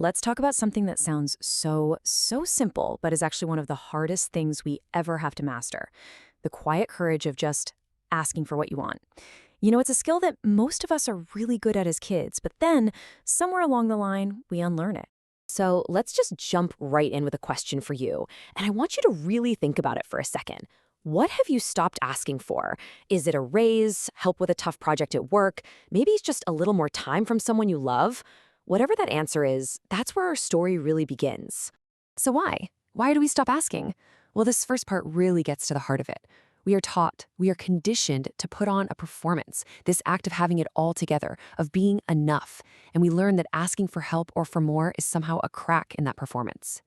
Let's talk about something that sounds so simple, but is actually one of the hardest things we ever have to master. The quiet courage of just asking for what you want. It's a skill that most of us are really good at as kids, but then somewhere along the line, we unlearn it. So let's just jump right in with a question for you. And I want you to really think about it for a second. What have you stopped asking for? Is it a raise, help with a tough project at work? Maybe it's just a little more time from someone you love? Whatever that answer is, that's where our story really begins. So why? Why do we stop asking? Well, this first part really gets to the heart of it. We are taught, we are conditioned to put on a performance, this act of having it all together, of being enough. And we learn that asking for help or for more is somehow a crack in that performance.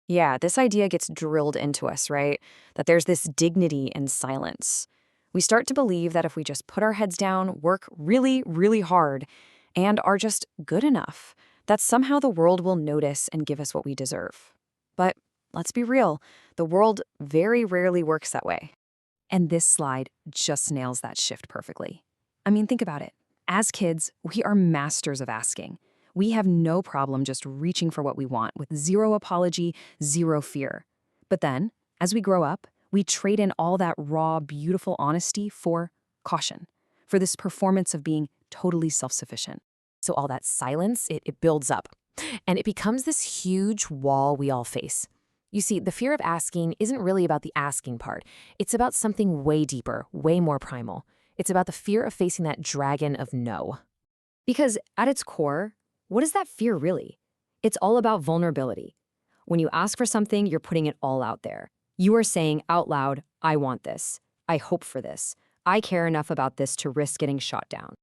Yeah, this idea gets drilled into us, right? That there's this dignity in silence. We start to believe that if we just put our heads down, work really hard, and are just good enough, that somehow the world will notice and give us what we deserve. But let's be real, the world very rarely works that way. And this slide just nails that shift perfectly. I mean, think about it. As kids, we are masters of asking. We have no problem just reaching for what we want with zero apology, zero fear. But then, as we grow up, we trade in all that raw, beautiful honesty for caution, for this performance of being totally self-sufficient. So all that silence, it builds up, and it becomes this huge wall we all face. You see, the fear of asking isn't really about the asking part. It's about something way deeper, way more primal. It's about the fear of facing that dragon of no. Because at its core, what is that fear really? It's all about vulnerability. When you ask for something, you're putting it all out there. You are saying out loud, I want this. I hope for this. I care enough about this to risk getting shot down.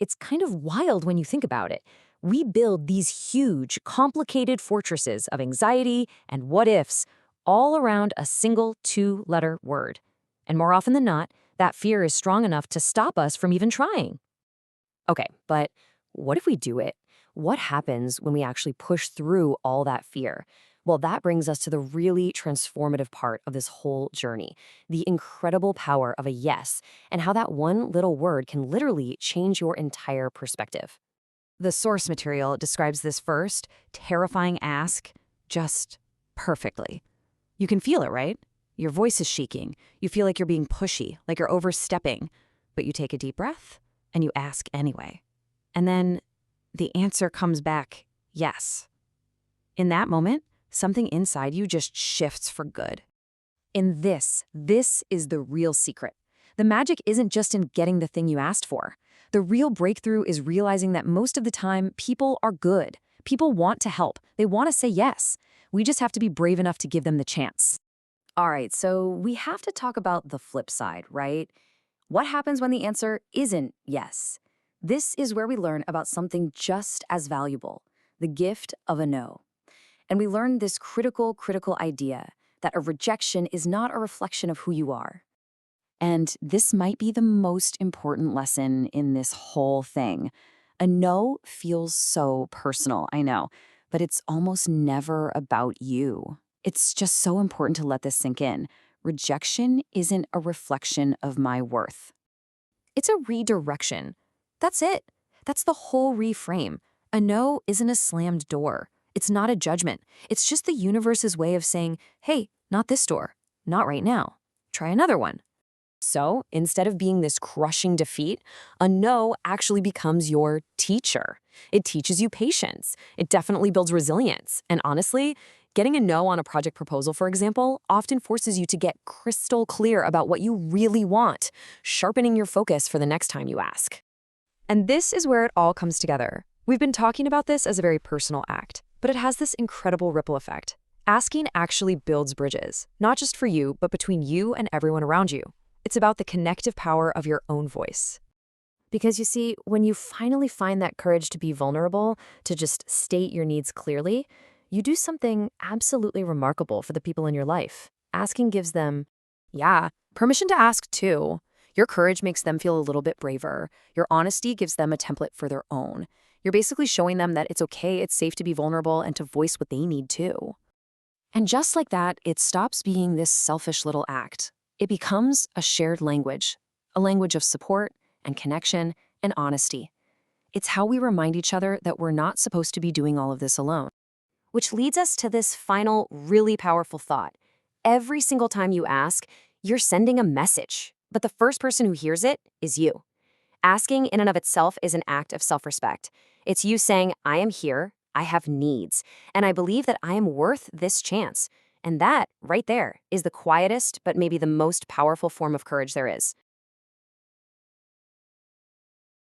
It's kind of wild when you think about it. We build these huge, complicated fortresses of anxiety and what-ifs all around a single two-letter word. And more often than not, that fear is strong enough to stop us from even trying. Okay, but what if we do it? What happens when we actually push through all that fear? Well, that brings us to the really transformative part of this whole journey, the incredible power of a yes, and how that one little word can literally change your entire perspective. The source material describes this first, terrifying ask just perfectly. You can feel it, right? Your voice is shaking. You feel like you're being pushy, like you're overstepping. But you take a deep breath, and you ask anyway. And then the answer comes back, yes. In that moment, something inside you just shifts for good. And this is the real secret. The magic isn't just in getting the thing you asked for. The real breakthrough is realizing that most of the time, people are good. People want to help. They want to say yes. We just have to be brave enough to give them the chance. All right, so we have to talk about the flip side, right? What happens when the answer isn't yes? This is where we learn about something just as valuable, the gift of a no. And we learn this critical idea that a rejection is not a reflection of who you are. And this might be the most important lesson in this whole thing. A no feels so personal, I know, but it's almost never about you. It's just so important to let this sink in. Rejection isn't a reflection of my worth. It's a redirection. That's it. That's the whole reframe. A no isn't a slammed door. It's not a judgment. It's just the universe's way of saying, hey, not this door. Not right now. Try another one. So instead of being this crushing defeat, a no actually becomes your teacher. It teaches you patience. It definitely builds resilience. And honestly, getting a no on a project proposal, for example, often forces you to get crystal clear about what you really want, sharpening your focus for the next time you ask. And this is where it all comes together. We've been talking about this as a very personal act, but it has this incredible ripple effect. Asking actually builds bridges, not just for you, but between you and everyone around you. It's about the connective power of your own voice. Because you see, when you finally find that courage to be vulnerable, to just state your needs clearly, you do something absolutely remarkable for the people in your life. Asking gives them, permission to ask too. Your courage makes them feel a little bit braver. Your honesty gives them a template for their own. You're basically showing them that it's okay, it's safe to be vulnerable and to voice what they need too. And just like that, it stops being this selfish little act. It becomes a shared language, a language of support and connection and honesty. It's how we remind each other that we're not supposed to be doing all of this alone. Which leads us to this final, really powerful thought. Every single time you ask, you're sending a message, but the first person who hears it is you. Asking in and of itself is an act of self-respect. It's you saying, I am here, I have needs, and I believe that I am worth this chance. And that, right there, is the quietest but maybe the most powerful form of courage there is.